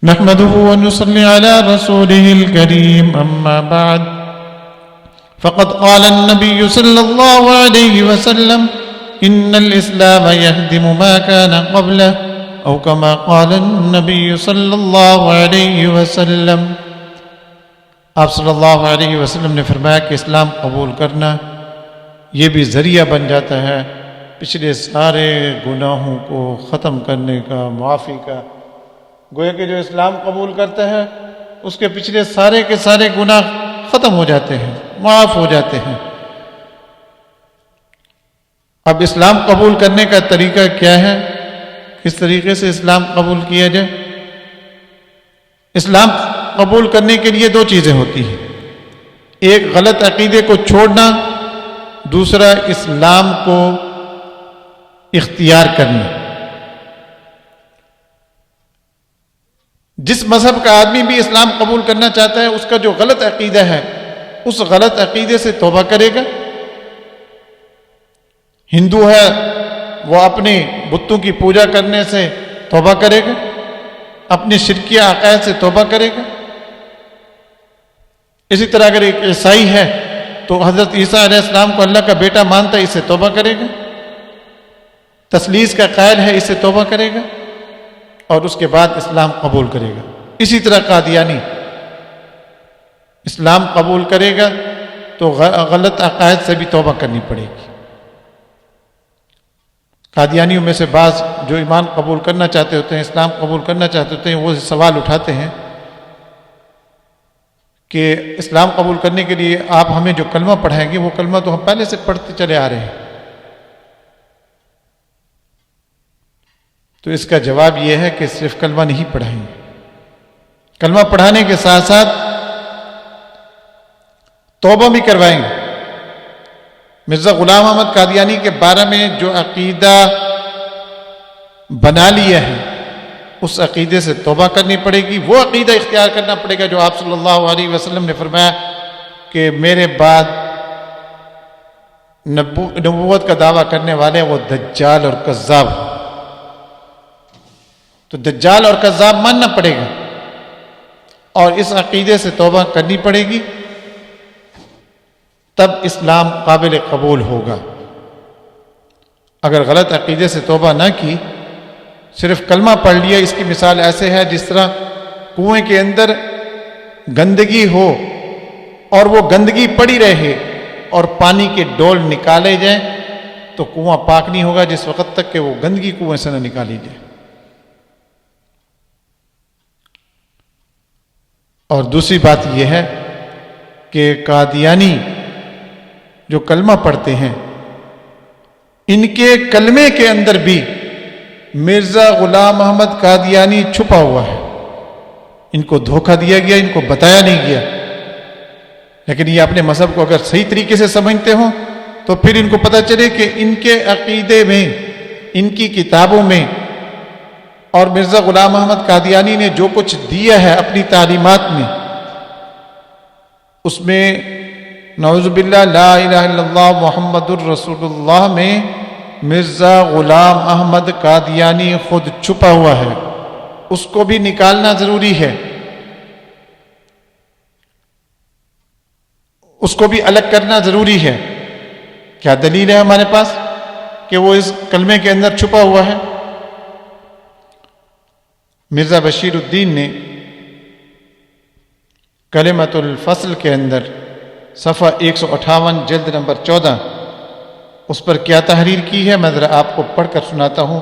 نحمده ونصلي على رسوله الكريم أما بعد فقد قال النبي صلى الله عليه وسلم إن الإسلام يهدم ما كان قبله أو كما قال النبي صلى الله عليه وسلم. آپ صلی اللہ علیہ وسلم نے فرمایا کہ اسلام قبول کرنا یہ بھی ذریعہ بن جاتا ہے پچھلے سارے گناہوں کو ختم کرنے کا، معافی کا. گویا کہ جو اسلام قبول کرتا ہے اس کے پچھلے سارے کے سارے گناہ ختم ہو جاتے ہیں، معاف ہو جاتے ہیں. اب اسلام قبول کرنے کا طریقہ کیا ہے؟ کس طریقے سے اسلام قبول کیا جائے؟ اسلام قبول کرنے کے لیے دو چیزیں ہوتی ہیں، ایک غلط عقیدے کو چھوڑنا، دوسرا اسلام کو اختیار کرنا. جس مذہب کا آدمی بھی اسلام قبول کرنا چاہتا ہے اس کا جو غلط عقیدہ ہے اس غلط عقیدے سے توبہ کرے گا. ہندو ہے وہ اپنے بتوں کی پوجا کرنے سے توبہ کرے گا، اپنے شرکیہ عقائد سے توبہ کرے گا. اسی طرح اگر ایک عیسائی ہے تو حضرت عیسیٰ علیہ السلام کو اللہ کا بیٹا مانتا ہے، اس سے توبہ کرے گا. تثلیث کا قائل ہے، اس سے توبہ کرے گا اور اس کے بعد اسلام قبول کرے گا. اسی طرح قادیانی اسلام قبول کرے گا تو غلط عقائد سے بھی توبہ کرنی پڑے گی. قادیانیوں میں سے بعض جو ایمان قبول کرنا چاہتے ہوتے ہیں، اسلام قبول کرنا چاہتے ہوتے ہیں، وہ سوال اٹھاتے ہیں کہ اسلام قبول کرنے کے لیے آپ ہمیں جو کلمہ پڑھائیں گے وہ کلمہ تو ہم پہلے سے پڑھتے چلے آ رہے ہیں. تو اس کا جواب یہ ہے کہ صرف کلمہ نہیں پڑھائیں گے، کلمہ پڑھانے کے ساتھ ساتھ توبہ بھی کروائیں گے. مرزا غلام احمد قادیانی کے بارے میں جو عقیدہ بنا لیا ہے اس عقیدے سے توبہ کرنی پڑے گی، وہ عقیدہ اختیار کرنا پڑے گا جو آپ صلی اللہ علیہ وسلم نے فرمایا کہ میرے بعد نبوت کا دعویٰ کرنے والے وہ دجال اور کذاب. تو دجال اور کذاب ماننا پڑے گا اور اس عقیدے سے توبہ کرنی پڑے گی، تب اسلام قابل قبول ہوگا. اگر غلط عقیدے سے توبہ نہ کی، صرف کلمہ پڑھ لیا، اس کی مثال ایسے ہے جس طرح کنویں کے اندر گندگی ہو اور وہ گندگی پڑی رہے اور پانی کے ڈول نکالے جائیں تو کنواں پاک نہیں ہوگا جس وقت تک کہ وہ گندگی کنویں سے نہ نکالی جائے. اور دوسری بات یہ ہے کہ قادیانی جو کلمہ پڑھتے ہیں ان کے کلمے کے اندر بھی مرزا غلام احمد قادیانی چھپا ہوا ہے. ان کو دھوکہ دیا گیا، ان کو بتایا نہیں گیا. لیکن یہ اپنے مذہب کو اگر صحیح طریقے سے سمجھتے ہوں تو پھر ان کو پتہ چلے کہ ان کے عقیدے میں، ان کی کتابوں میں اور مرزا غلام احمد قادیانی نے جو کچھ دیا ہے اپنی تعلیمات میں، اس میں نعوذ باللہ لا الہ الا اللہ محمد الرسول اللہ میں مرزا غلام احمد قادیانی خود چھپا ہوا ہے. اس کو بھی نکالنا ضروری ہے، اس کو بھی الگ کرنا ضروری ہے. کیا دلیل ہے ہمارے پاس کہ وہ اس کلمے کے اندر چھپا ہوا ہے؟ مرزا بشیر الدین نے کلمۃ الفصل کے اندر صفحہ 158 جلد نمبر 14 اس پر کیا تحریر کی ہے میں ذرا آپ کو پڑھ کر سناتا ہوں،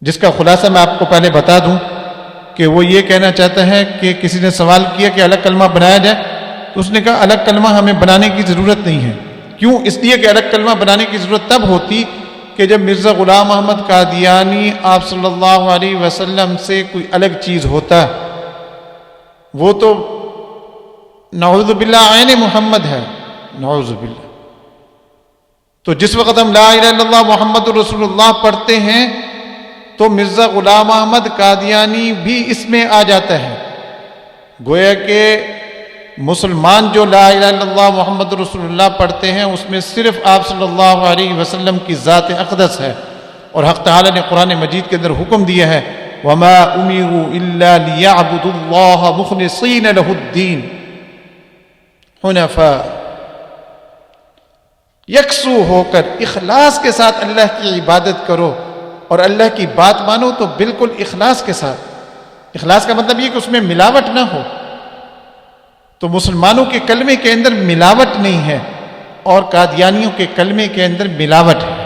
جس کا خلاصہ میں آپ کو پہلے بتا دوں کہ وہ یہ کہنا چاہتا ہے کہ کسی نے سوال کیا کہ الگ کلمہ بنایا جائے تو اس نے کہا الگ کلمہ ہمیں بنانے کی ضرورت نہیں ہے. کیوں؟ اس لیے کہ الگ کلمہ بنانے کی ضرورت تب ہوتی کہ جب مرزا غلام احمد قادیانی آپ صلی اللہ علیہ وسلم سے کوئی الگ چیز ہوتا. وہ تو نعوذ باللہ عین محمد ہے، نعوذ باللہ. تو جس وقت ہم لا الہ الا اللہ محمد الرسول اللہ پڑھتے ہیں تو مرزا غلام احمد قادیانی بھی اس میں آ جاتا ہے. گویا کہ مسلمان جو لا الہ الا اللہ محمد رسول اللہ پڑھتے ہیں اس میں صرف آپ صلی اللہ علیہ وسلم کی ذات اقدس ہے، اور حق تعالی نے قرآن مجید کے اندر حکم دیا ہے وما امروا الا ليعبدوا الله مخلصين له الدين حنفاء، یکسو ہو کر اخلاص کے ساتھ اللہ کی عبادت کرو، اور اللہ کی بات مانو تو بالکل اخلاص کے ساتھ۔ اخلاص کا مطلب یہ کہ اس میں ملاوٹ نہ ہو۔ تو مسلمانوں کے کلمے کے اندر ملاوٹ نہیں ہے، اور قادیانیوں کے کلمے کے اندر ملاوٹ ہے۔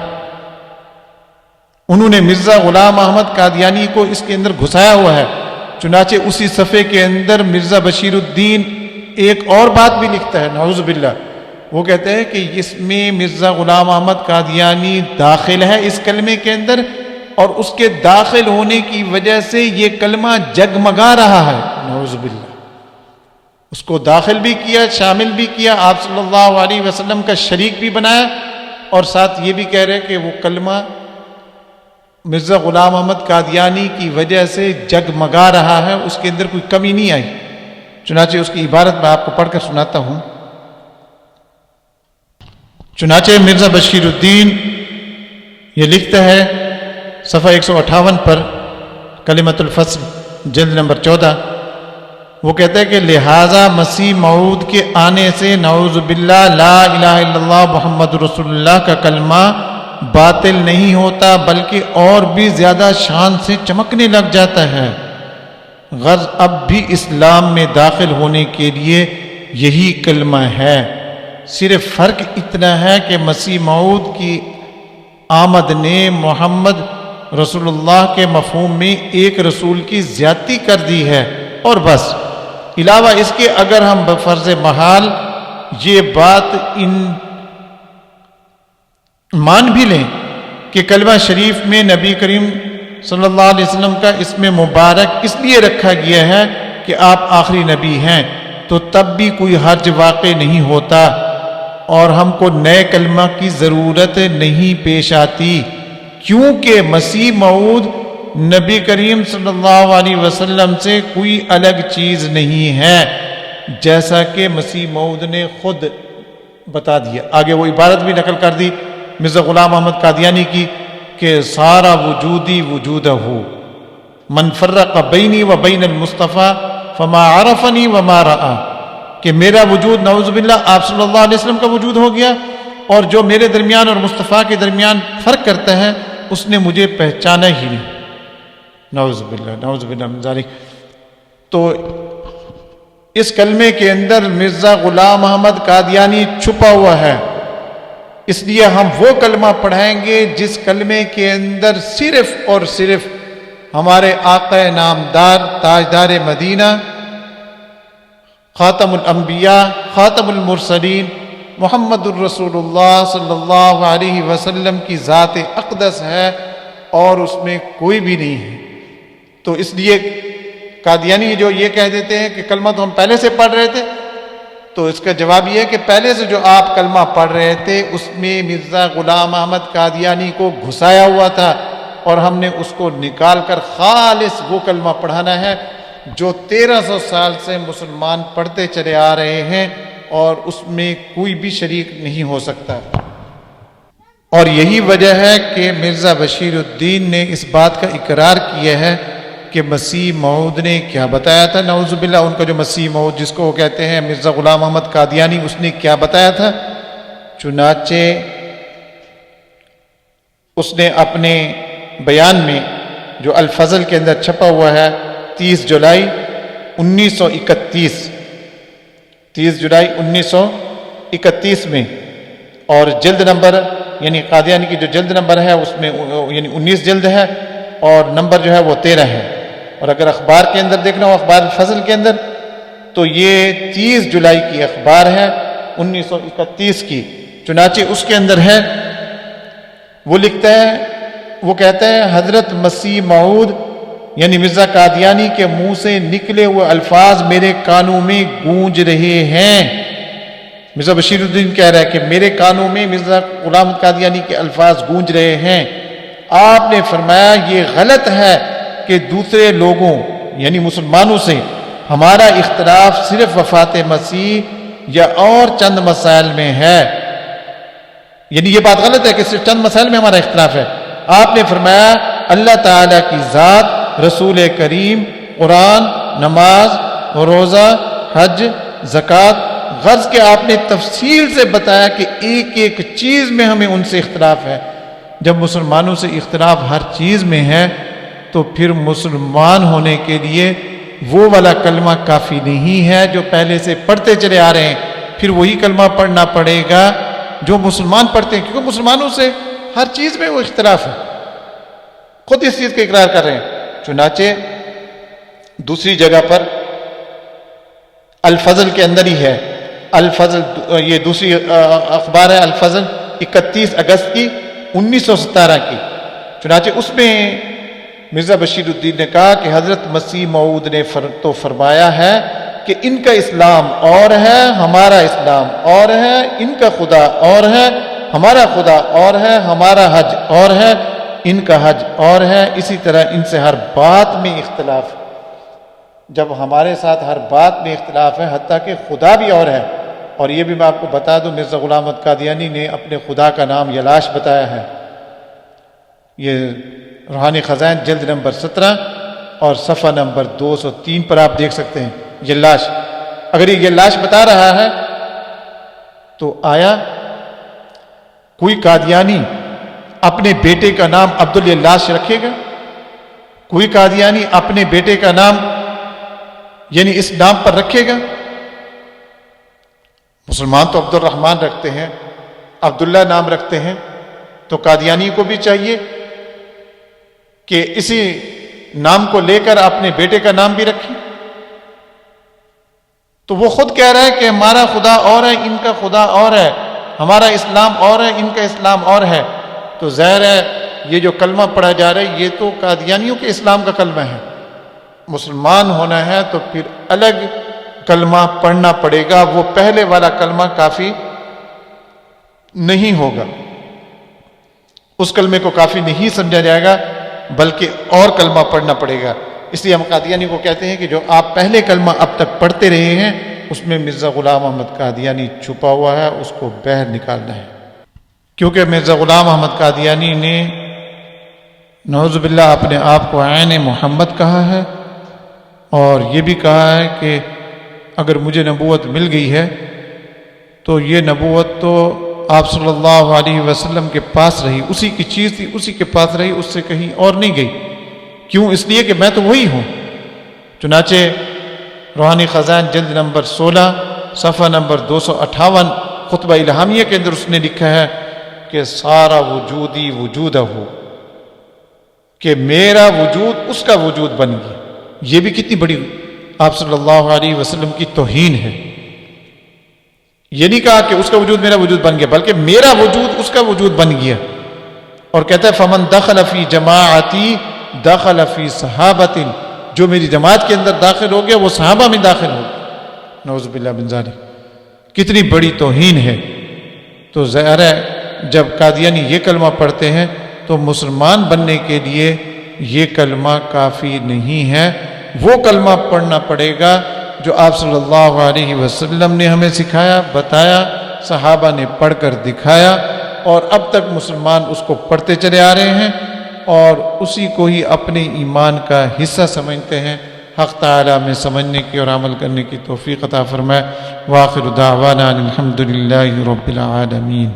انہوں نے مرزا غلام احمد قادیانی کو اس کے اندر گھسایا ہوا ہے۔ چنانچہ اسی صفحے کے اندر مرزا بشیر الدین ایک اور بات بھی لکھتا ہے، نعوذ باللہ۔ وہ کہتے ہیں کہ اس میں مرزا غلام احمد قادیانی داخل ہے اس کلمے کے اندر، اور اس کے داخل ہونے کی وجہ سے یہ کلمہ جگمگا رہا ہے، نعوذ باللہ۔ اس کو داخل بھی کیا، شامل بھی کیا، آپ صلی اللہ علیہ وسلم کا شریک بھی بنایا، اور ساتھ یہ بھی کہہ رہے کہ وہ کلمہ مرزا غلام احمد قادیانی کی وجہ سے جگمگا رہا ہے، اس کے اندر کوئی کمی نہیں آئی۔ چنانچہ اس کی عبارت میں آپ کو پڑھ کر سناتا ہوں۔ چنانچہ مرزا بشیر الدین یہ لکھتا ہے صفحہ 158 پر، کلمۃ الفصل جلد نمبر 14، وہ کہتا ہے کہ لہٰذا مسیح موعود کے آنے سے نعوذ باللہ لا الہ الا اللہ محمد رسول اللہ کا کلمہ باطل نہیں ہوتا، بلکہ اور بھی زیادہ شان سے چمکنے لگ جاتا ہے۔ غرض اب بھی اسلام میں داخل ہونے کے لیے یہی کلمہ ہے، صرف فرق اتنا ہے کہ مسیح موعود کی آمد نے محمد رسول اللہ کے مفہوم میں ایک رسول کی زیادتی کر دی ہے، اور بس۔ علاوہ اس کے اگر ہم بفرض محال یہ بات مان بھی لیں کہ کلمہ شریف میں نبی کریم صلی اللہ علیہ وسلم کا اسم مبارک اس لیے رکھا گیا ہے کہ آپ آخری نبی ہیں، تو تب بھی کوئی حرج واقع نہیں ہوتا، اور ہم کو نئے کلمہ کی ضرورت نہیں پیش آتی، کیونکہ مسیح موعود نبی کریم صلی اللہ علیہ وسلم سے کوئی الگ چیز نہیں ہے، جیسا کہ مسیح موعود نے خود بتا دیا۔ آگے وہ عبارت بھی نقل کر دی مرزا غلام احمد قادیانی کی کہ سارا وجودی وجودہ من فرق بینی و بین المصطفیٰ فما عرفنی وما رآ، کہ میرا وجود نعوذ باللہ آپ صلی اللہ علیہ وسلم کا وجود ہو گیا، اور جو میرے درمیان اور مصطفیٰ کے درمیان فرق کرتا ہے اس نے مجھے پہچانا ہی نہیں، نعوذ باللہ من ذالک۔ تو اس کلمے کے اندر مرزا غلام احمد قادیانی چھپا ہوا ہے، اس لیے ہم وہ کلمہ پڑھائیں گے جس کلمے کے اندر صرف اور صرف ہمارے آقا نامدار تاجدار مدینہ خاتم الانبیاء خاتم المرسلین محمد الرسول اللہ صلی اللہ علیہ وسلم کی ذات اقدس ہے، اور اس میں کوئی بھی نہیں ہے۔ تو اس لیے قادیانی جو یہ کہہ دیتے ہیں کہ کلمہ تو ہم پہلے سے پڑھ رہے تھے، تو اس کا جواب یہ ہے کہ پہلے سے جو آپ کلمہ پڑھ رہے تھے اس میں مرزا غلام احمد قادیانی کو گھسایا ہوا تھا، اور ہم نے اس کو نکال کر خالص وہ کلمہ پڑھانا ہے جو 1300 سال سے مسلمان پڑھتے چلے آ رہے ہیں، اور اس میں کوئی بھی شریک نہیں ہو سکتا۔ اور یہی وجہ ہے کہ مرزا بشیر الدین نے اس بات کا اقرار کیا ہے کہ مسیح موعود نے کیا بتایا تھا، نعوذ باللہ۔ ان کا جو مسیح موعود جس کو وہ کہتے ہیں مرزا غلام احمد قادیانی، اس نے کیا بتایا تھا؟ چنانچہ اس نے اپنے بیان میں جو الفضل کے اندر چھپا ہوا ہے 30 جولائی 1931 میں، اور جلد نمبر یعنی قادیانی کی جو جلد نمبر ہے اس میں یعنی 19 جلد ہے، اور نمبر جو ہے وہ 13 ہے۔ اور اگر اخبار کے اندر دیکھنا ہو، اخبار الفضل کے اندر، تو یہ 30 جولائی کی اخبار ہے 1931 کی۔ چنانچہ اس کے اندر ہے، وہ لکھتا ہے، وہ کہتا ہے حضرت مسیح موعود یعنی مرزا قادیانی کے منہ سے نکلے ہوئے الفاظ میرے کانوں میں گونج رہے ہیں۔ مرزا بشیر الدین کہہ رہا ہے کہ میرے کانوں میں مرزا غلام قادیانی کے الفاظ گونج رہے ہیں۔ آپ نے فرمایا یہ غلط ہے کہ دوسرے لوگوں یعنی مسلمانوں سے ہمارا اختلاف صرف وفات مسیح یا اور چند مسائل میں ہے، یعنی یہ بات غلط ہے کہ صرف چند مسائل میں ہمارا اختلاف ہے۔ آپ نے فرمایا اللہ تعالیٰ کی ذات رسول کریم، قرآن، نماز، روزہ، حج، زکوٰۃ، غرض کہ آپ نے تفصیل سے بتایا کہ ایک ایک چیز میں ہمیں ان سے اختلاف ہے۔ جب مسلمانوں سے اختلاف ہر چیز میں ہے تو پھر مسلمان ہونے کے لیے وہ والا کلمہ کافی نہیں ہے جو پہلے سے پڑھتے چلے آ رہے ہیں، پھر وہی کلمہ پڑھنا پڑے گا جو مسلمان پڑھتے ہیں، کیونکہ مسلمانوں سے ہر چیز میں وہ اختلاف ہے، خود اس چیز کا اقرار کر رہے ہیں۔ چنانچہ دوسری جگہ پر الفضل کے اندر ہی ہے، الفضل، یہ دوسری اخبار ہے الفضل 31 اگست کی 1917 کی، چنانچہ اس میں مرزا بشیر الدین نے کہا کہ حضرت مسیح موعود نے تو فرمایا ہے کہ ان کا اسلام اور ہے، ہمارا اسلام اور ہے، ان کا خدا اور ہے، ہمارا خدا اور ہے، ہمارا حج اور ہے، ان کا حج اور ہے، اسی طرح ان سے ہر بات میں اختلاف ہے۔ جب ہمارے ساتھ ہر بات میں اختلاف ہے، حتیٰ کہ خدا بھی اور ہے، اور یہ بھی میں آپ کو بتا دوں مرزا غلام احمد قادیانی نے اپنے خدا کا نام یلاش بتایا ہے۔ یہ روحانی خزائن جلد نمبر 17 اور صفحہ نمبر 203 پر آپ دیکھ سکتے ہیں یلاش۔ اگر یہ یلاش بتا رہا ہے تو آیا کوئی قادیانی اپنے بیٹے کا نام عبدالیلاش رکھے گا؟ کوئی قادیانی اپنے بیٹے کا نام یعنی اس نام پر رکھے گا؟ مسلمان تو عبد الرحمن رکھتے ہیں، عبداللہ نام رکھتے ہیں، تو قادیانی کو بھی چاہیے کہ اسی نام کو لے کر اپنے بیٹے کا نام بھی رکھیں۔ تو وہ خود کہہ رہا ہے کہ ہمارا خدا اور ہے، ان کا خدا اور ہے، ہمارا اسلام اور ہے، ان کا اسلام اور ہے، تو ظاہر ہے یہ جو کلمہ پڑھا جا رہا ہے یہ تو قادیانیوں کے اسلام کا کلمہ ہے۔ مسلمان ہونا ہے تو پھر الگ کلمہ پڑھنا پڑے گا، وہ پہلے والا کلمہ کافی نہیں ہوگا، اس کلمے کو کافی نہیں سمجھا جائے گا، بلکہ اور کلمہ پڑھنا پڑے گا۔ اس لیے ہم قادیانی کو کہتے ہیں کہ جو آپ پہلے کلمہ اب تک پڑھتے رہے ہیں اس میں مرزا غلام احمد قادیانی چھپا ہوا ہے، اس کو باہر نکالنا ہے، کیونکہ مرزا غلام احمد قادیانی نے نعوذ باللہ اپنے آپ کو عین محمد کہا ہے، اور یہ بھی کہا ہے کہ اگر مجھے نبوت مل گئی ہے تو یہ نبوت تو آپ صلی اللہ علیہ وسلم کے پاس رہی، اسی کی چیز تھی، اسی کے پاس رہی، اس سے کہیں اور نہیں گئی۔ کیوں؟ اس لیے کہ میں تو وہی ہوں۔ چنانچہ روحانی خزائن جلد نمبر 16 صفحہ نمبر 258 خطبہ الہامیہ کے اندر اس نے لکھا ہے کہ سارا وجودی وجودہ ہو، کہ میرا وجود اس کا وجود بن گیا۔ یہ بھی کتنی بڑی آپ صلی اللہ علیہ وسلم کی توہین ہے۔ یہ نہیں کہا کہ اس کا وجود میرا وجود بن گیا، بلکہ میرا وجود اس کا وجود بن گیا، اور کہتا ہے فمن دخل فی جماعتی دخل فی صحابۃ، جو میری جماعت کے اندر داخل ہو گیا وہ صحابہ میں داخل ہو گیا۔ نعوذ باللہ من ذالک، کتنی بڑی توہین ہے۔ تو ظاہر ہے جب قادیانی یہ کلمہ پڑھتے ہیں تو مسلمان بننے کے لیے یہ کلمہ کافی نہیں ہے، وہ کلمہ پڑھنا پڑے گا جو آپ صلی اللہ علیہ وسلم نے ہمیں سکھایا، بتایا، صحابہ نے پڑھ کر دکھایا، اور اب تک مسلمان اس کو پڑھتے چلے آ رہے ہیں اور اسی کو ہی اپنے ایمان کا حصہ سمجھتے ہیں۔ حق تعالیٰ میں سمجھنے کی اور عمل کرنے کی توفیق عطا فرمائے۔ وآخر دعوانا الحمد للہ رب العالمین۔